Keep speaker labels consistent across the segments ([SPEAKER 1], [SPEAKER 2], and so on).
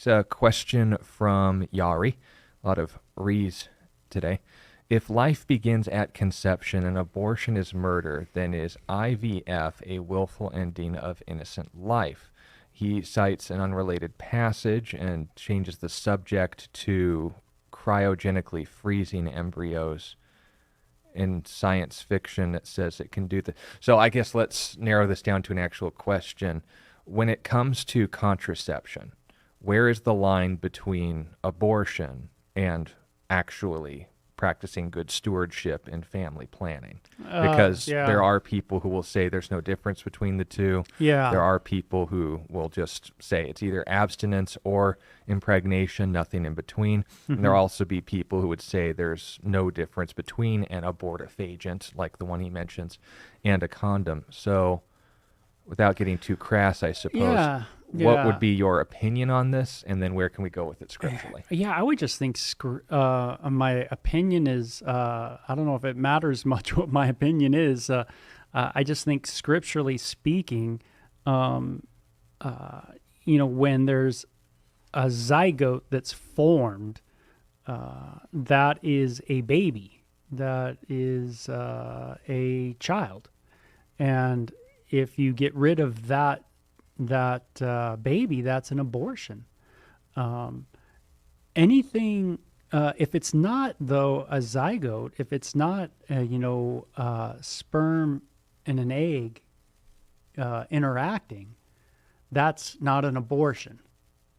[SPEAKER 1] It's a question from Yari. A lot of re's today. If life begins at conception and abortion is murder, then is IVF a willful ending of innocent life? He cites an unrelated passage and changes the subject to cryogenically freezing embryos in science fiction that says it can do that. So I guess let's narrow this down to an actual question. When it comes to contraception, where is the line between abortion and actually practicing good stewardship and family planning? Because
[SPEAKER 2] Yeah.
[SPEAKER 1] there are people who will say there's no difference between the two.
[SPEAKER 2] Yeah.
[SPEAKER 1] There are people who will just say it's either abstinence or impregnation, nothing in between. And there'll also be people who would say there's no difference between an abortive agent, like the one he mentions, and a condom. So without getting too crass, I suppose,
[SPEAKER 2] Yeah.
[SPEAKER 1] what would be your opinion on this? And then where can we go with it scripturally?
[SPEAKER 2] Yeah, I would just think my opinion is, I don't know if it matters much what my opinion is. I just think scripturally speaking, when there's a zygote that's formed, that is a baby, that is a child. And if you get rid of that baby, that's an abortion. Anything, if it's not, though, a zygote, if it's not, sperm and an egg interacting, that's not an abortion.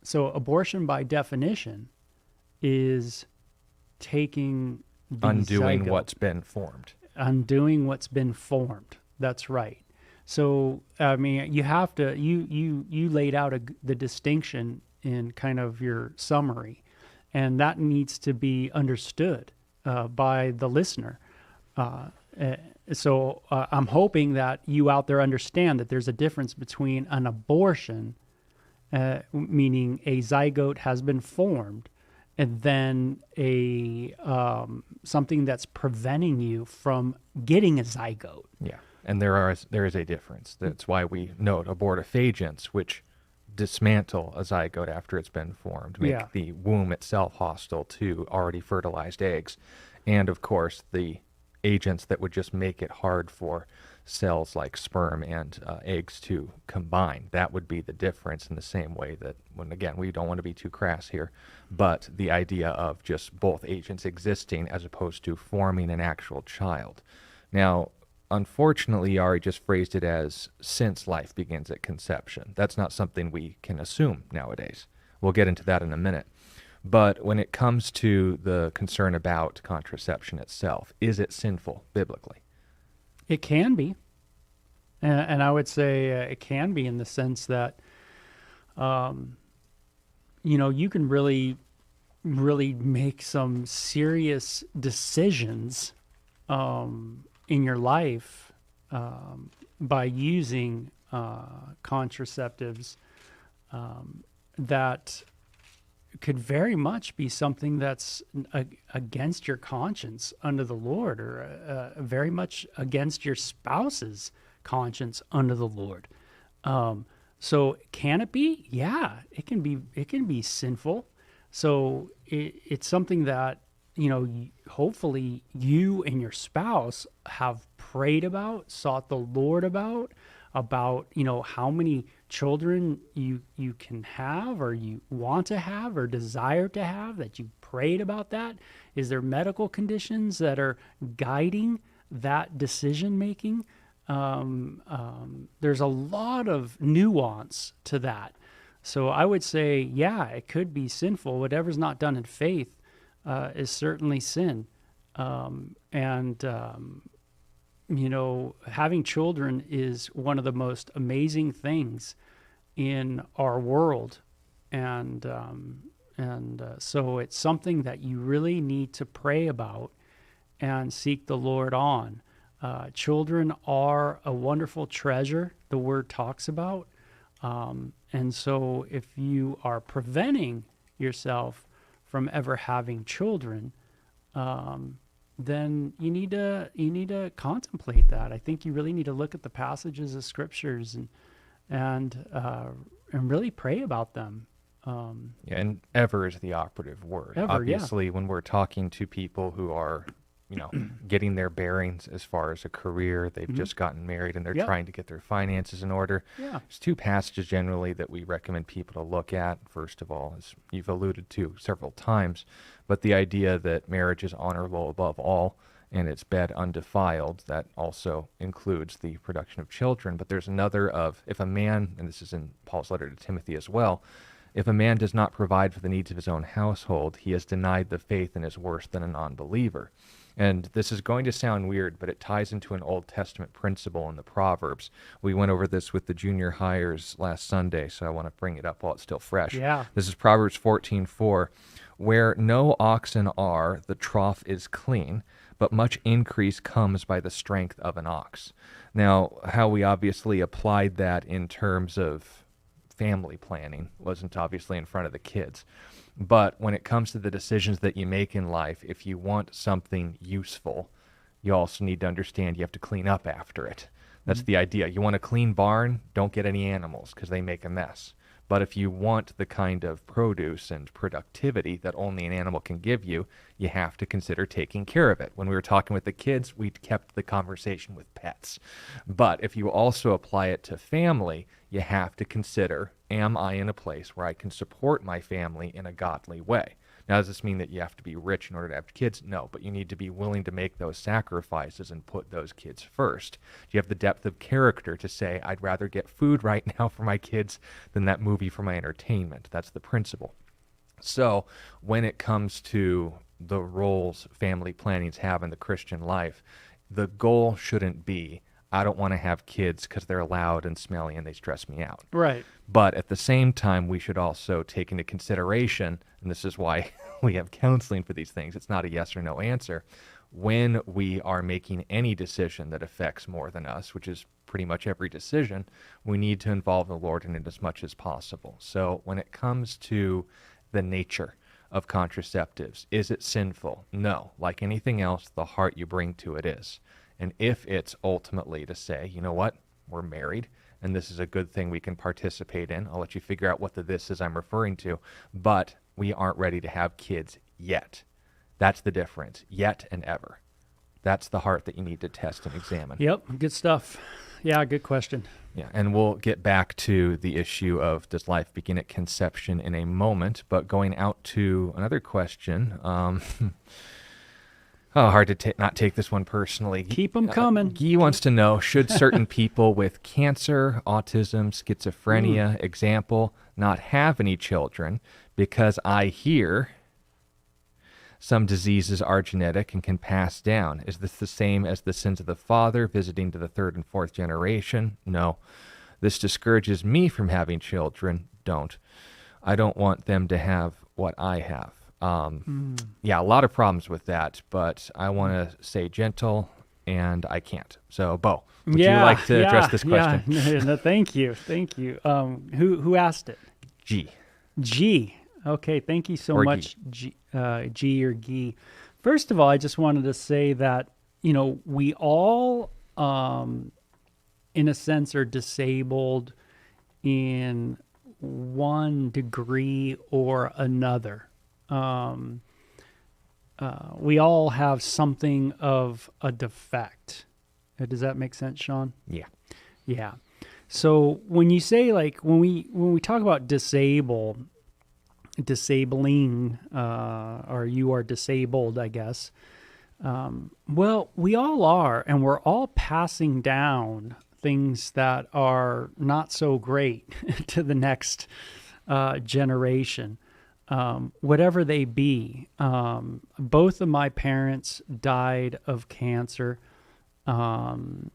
[SPEAKER 2] So abortion, by definition, is taking the
[SPEAKER 1] Undoing
[SPEAKER 2] zygote,
[SPEAKER 1] what's been formed.
[SPEAKER 2] undoing what's been formed. That's right. So, I mean, you have to, you laid out the distinction in kind of your summary, and that needs to be understood by the listener. So I'm hoping that you out there understand that there's a difference between an abortion, meaning a zygote has been formed, and then a something that's preventing you from getting a zygote.
[SPEAKER 1] Yeah. And there is a difference. That's why we note abortifagients, which dismantle a zygote after it's been formed, make the womb itself hostile to already fertilized eggs. And of course, the agents that would just make it hard for cells like sperm and eggs to combine. That would be the difference, in the same way that, when again, we don't want to be too crass here, but the idea of just both agents existing as opposed to forming an actual child. Now, unfortunately, Yari just phrased it as since life begins at conception. That's not something we can assume nowadays. We'll get into that in a minute. But when it comes to the concern about contraception itself, is it sinful biblically?
[SPEAKER 2] It can be. And I would say it can be in the sense that, you can really, really make some serious decisions in your life by using contraceptives that could very much be something that's against your conscience under the Lord, or very much against your spouse's conscience under the Lord. So can it be? Yeah, it can be. It can be sinful. So it's something that, hopefully you and your spouse have prayed about, sought the Lord about, how many children you can have, or you want to have, or desire to have, that you prayed about that. Is there medical conditions that are guiding that decision making? There's a lot of nuance to that. So I would say, yeah, it could be sinful. Whatever's not done in faith is certainly sin. Having children is one of the most amazing things in our world. So it's something that you really need to pray about and seek the Lord on. Children are a wonderful treasure, the Word talks about. And so if you are preventing yourself from ever having children, then you need to contemplate that. I think you really need to look at the passages of scriptures and really pray about them.
[SPEAKER 1] Yeah, and ever is the operative word.
[SPEAKER 2] Ever,
[SPEAKER 1] Obviously, when we're talking to people who are, getting their bearings as far as a career, they've just gotten married and they're
[SPEAKER 2] Yep.
[SPEAKER 1] trying to get their finances in order.
[SPEAKER 2] Yeah.
[SPEAKER 1] There's two passages generally that we recommend people to look at. First of all, as you've alluded to several times, but the idea that marriage is honorable above all and it's bed undefiled, that also includes the production of children. But there's another of, if a man, and this is in Paul's letter to Timothy as well, if a man does not provide for the needs of his own household, he has denied the faith and is worse than a non-believer. And this is going to sound weird, but it ties into an Old Testament principle in the Proverbs. We went over this with the junior hires last Sunday, so I want to bring it up while it's still fresh.
[SPEAKER 2] Yeah.
[SPEAKER 1] This is Proverbs 14:4. Where no oxen are, the trough is clean, but much increase comes by the strength of an ox. Now, how we obviously applied that in terms of family planning wasn't obviously in front of the kids. But when it comes to the decisions that you make in life, if you want something useful, you also need to understand you have to clean up after it. That's the idea. You want a clean barn, don't get any animals because they make a mess. But if you want the kind of produce and productivity that only an animal can give you, you have to consider taking care of it. When we were talking with the kids, we kept the conversation with pets. But if you also apply it to family, you have to consider, am I in a place where I can support my family in a godly way? Now, does this mean that you have to be rich in order to have kids? No, but you need to be willing to make those sacrifices and put those kids first. Do you have the depth of character to say, I'd rather get food right now for my kids than that movie for my entertainment? That's the principle. So when it comes to the roles family plannings have in the Christian life, the goal shouldn't be, I don't want to have kids because they're loud and smelly and they stress me out.
[SPEAKER 2] Right.
[SPEAKER 1] But at the same time, we should also take into consideration, and this is why we have counseling for these things, it's not a yes or no answer, when we are making any decision that affects more than us, which is pretty much every decision, we need to involve the Lord in it as much as possible. So when it comes to the nature of contraceptives, is it sinful? No. Like anything else, the heart you bring to it is. And if it's ultimately to say, you know what, we're married, and this is a good thing we can participate in, I'll let you figure out what the this is I'm referring to, but we aren't ready to have kids yet. That's the difference, yet and ever. That's the heart that you need to test and examine.
[SPEAKER 2] Yep, good stuff. Yeah, good question.
[SPEAKER 1] Yeah, and we'll get back to the issue of does life begin at conception in a moment, but going out to another question, hard to not take this one personally.
[SPEAKER 2] Keep them coming.
[SPEAKER 1] Guy wants to know, should certain people with cancer, autism, schizophrenia, example, not have any children? Because I hear some diseases are genetic and can pass down. Is this the same as the sins of the father visiting to the third and fourth generation? No. This discourages me from having children. Don't. I don't want them to have what I have. Yeah, a lot of problems with that, but I want to say gentle, and I can't. So, Bo, would you like to address this question?
[SPEAKER 2] Yeah, no, thank you. Who asked it? G. Okay, thank you so much, G or Guy. First of all, I just wanted to say that, we all, in a sense, are disabled in one degree or another. We all have something of a defect. Does that make sense, Sean?
[SPEAKER 1] Yeah.
[SPEAKER 2] Yeah. So when you say, like, when we talk about disabling, or you are disabled, I guess. Well, we all are, and we're all passing down things that are not so great to the next generation. Whatever they be. Both of my parents died of cancer, and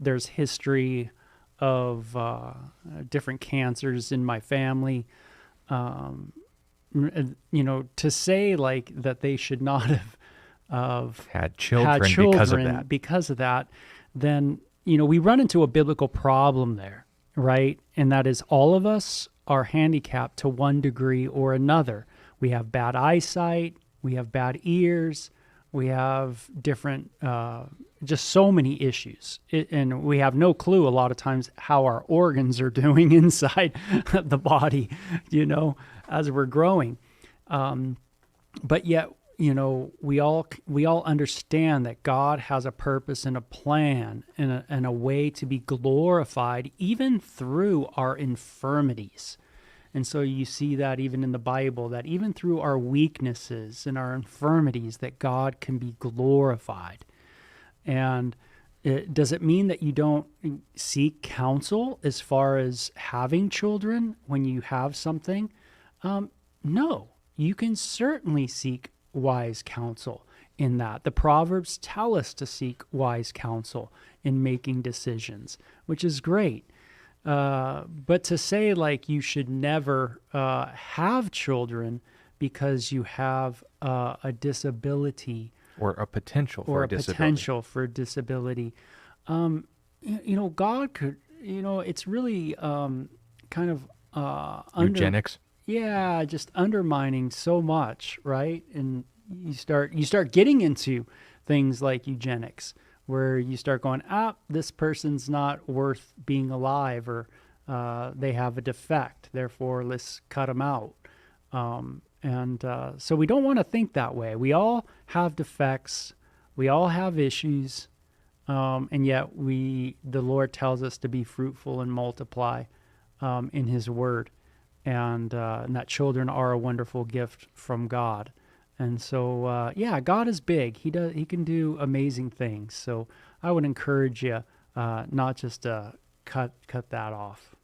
[SPEAKER 2] there's history of different cancers in my family. To say like that they should not have
[SPEAKER 1] had children
[SPEAKER 2] because of that, then we run into a biblical problem there, right? And that is all of us are handicapped to one degree or another. We have bad eyesight, we have bad ears, We have different, just so many issues. And we have no clue a lot of times how our organs are doing inside the body, as we're growing. But yet, we all understand that God has a purpose and a plan and a way to be glorified even through our infirmities. And so you see that even in the Bible, that even through our weaknesses and our infirmities, that God can be glorified. And does it mean that you don't seek counsel as far as having children when you have something? No, you can certainly seek wise counsel in that. The Proverbs tell us to seek wise counsel in making decisions, which is great. But to say like you should never have children because you have a disability
[SPEAKER 1] or a potential for a disability.
[SPEAKER 2] Potential for disability, God could, it's really kind of
[SPEAKER 1] eugenics.
[SPEAKER 2] Yeah, just undermining so much, right? And you start getting into things like eugenics, where you start going, this person's not worth being alive, or they have a defect, therefore let's cut them out. So we don't want to think that way. We all have defects, we all have issues, and yet the Lord tells us to be fruitful and multiply in His Word, and that children are a wonderful gift from God. And so, God is big. He can do amazing things. So I would encourage you not just to cut that off.